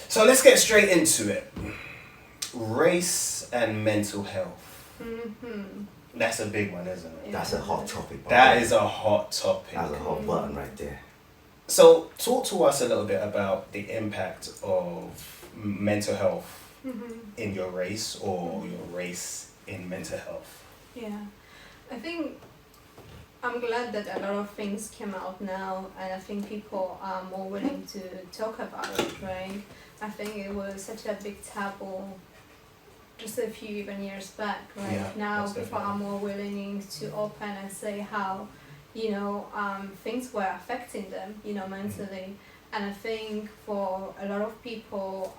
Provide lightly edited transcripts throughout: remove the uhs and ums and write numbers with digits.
So let's get straight into it. Race and mental health. Mm-hmm. That's a big one, isn't it? That's a hot topic. That is a hot topic. That's a hot button right there. So talk to us a little bit about the impact of mental health in your race or your race in mental health. Yeah, I think I'm glad that a lot of things came out now, and I think people are more willing to talk about it, right? I think it was such a big taboo just a few even years back, right? Yeah, Now most people are more willing to open and say how, things were affecting them, mentally. And I think for a lot of people,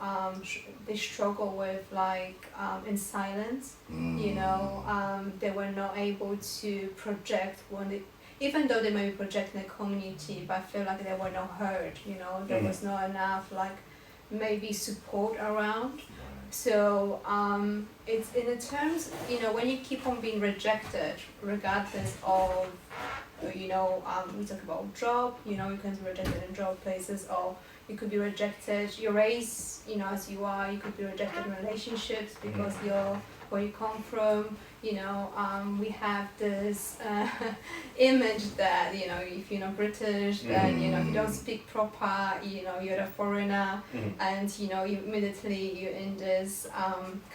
they struggle with in silence. They were not able to project even though they may be projecting a community, but I feel like they were not heard. There was not enough maybe support around. So it's in the terms, when you keep on being rejected, regardless of, we talk about job, you can be rejected in job places, or you could be rejected, your race, as you are, you could be rejected in relationships because you're where you come from. We have this image that, if you're not British, then, if you don't speak proper, you're a foreigner, and, you immediately you're in this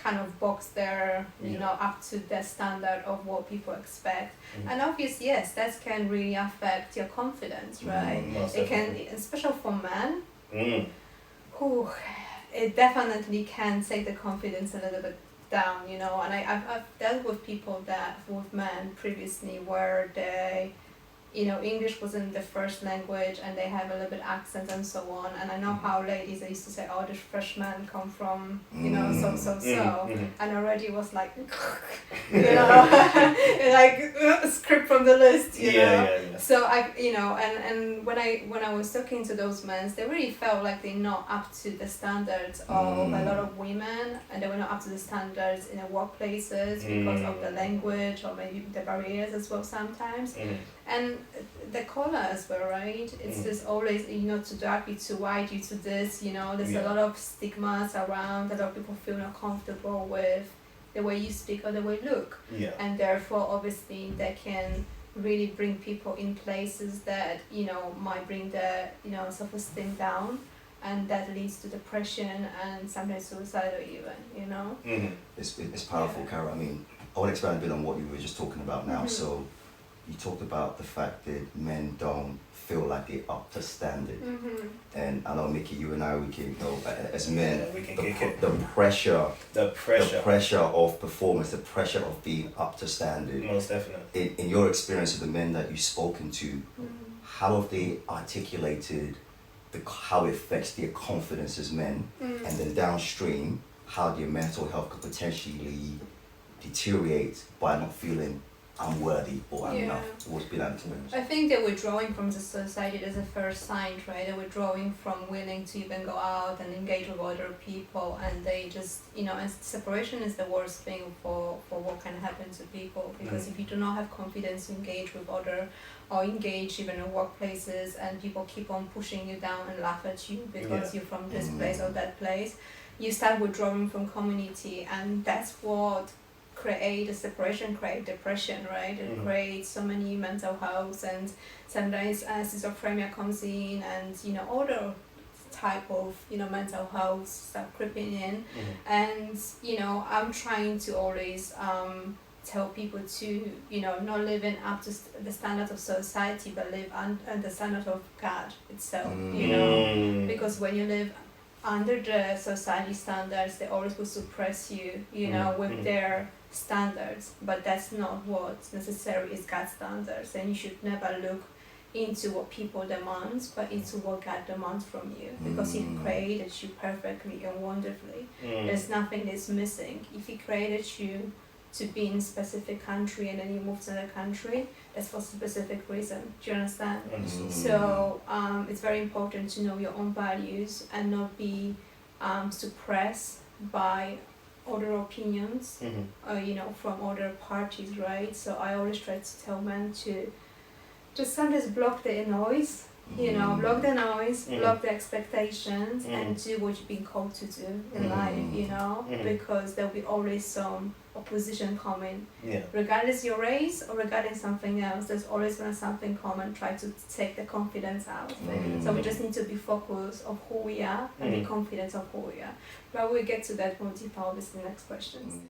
kind of box there, up to the standard of what people expect. And obviously, yes, that can really affect your confidence, right? It can, especially for men, who it definitely can take the confidence a little bit down, and I've dealt with people with men previously where they, English wasn't the first language and they have a little bit accent and so on, and I know how ladies, they used to say, oh, this freshmen come from, and already was like, like script from the list, Yeah. So and when I was talking to those men, they really felt like they're not up to the standards of a lot of women, and they were not up to the standards in the workplaces because of the language or maybe the barriers as well sometimes. And the color as well, right? It's just always, too dark, you're too white, due to this, there's a lot of stigmas around. A lot of people feel not comfortable with the way you speak or the way you look. And therefore, obviously, they can really bring people in places that, might bring their, self-esteem down. And that leads to depression and sometimes suicidal even, It's powerful, Cara. I mean, I want to expand a bit on what you were just talking about now. So you talked about the fact that men don't feel like they're up to standard. And I know, Miki, you and I, we can, as men, the pressure of performance, the pressure of being up to standard. Most definitely. In your experience with the men that you've spoken to, how have they articulated how it affects their confidence as men, and then downstream, how their mental health could potentially deteriorate by not feeling I'm worthy or I'm enough? What's been that experience? I think they're withdrawing from the society as a first sign, right? They're withdrawing from willing to even go out and engage with other people, and they just, and separation is the worst thing for what can happen to people, because if you do not have confidence to engage with other, or engage even in workplaces, and people keep on pushing you down and laugh at you because you're from this place or that place, you start withdrawing from community, and that's what create a separation, create depression, right? It creates so many mental health, and sometimes schizophrenia comes in, and other type of mental health start creeping in. And I'm trying to always tell people to not living up to the standards of society, but live under the standard of God itself. Because when you live under the society standards, they always will suppress you, with their standards, but that's not what's necessary is God's standards, and you should never look into what people demand, but into what God demands from you, because He created you perfectly and wonderfully. There's nothing that's missing. If He created you to be in a specific country and then you move to another country, that's for a specific reason. Do you understand? So it's very important to know your own values and not be suppressed by other opinions, from other parties, right? So I always try to tell men to just sometimes block the noise You know, block the noise, Mm. block the expectations, and Mm. do what you've been called to do in Mm. life, you know, Mm. because there'll be always some opposition coming. Yeah. Regardless your race or regarding something else, there's always gonna something come and try to take the confidence out. So we just need to be focused of who we are and be confident of who we are. But we'll get to that more deeper obviously in the next questions.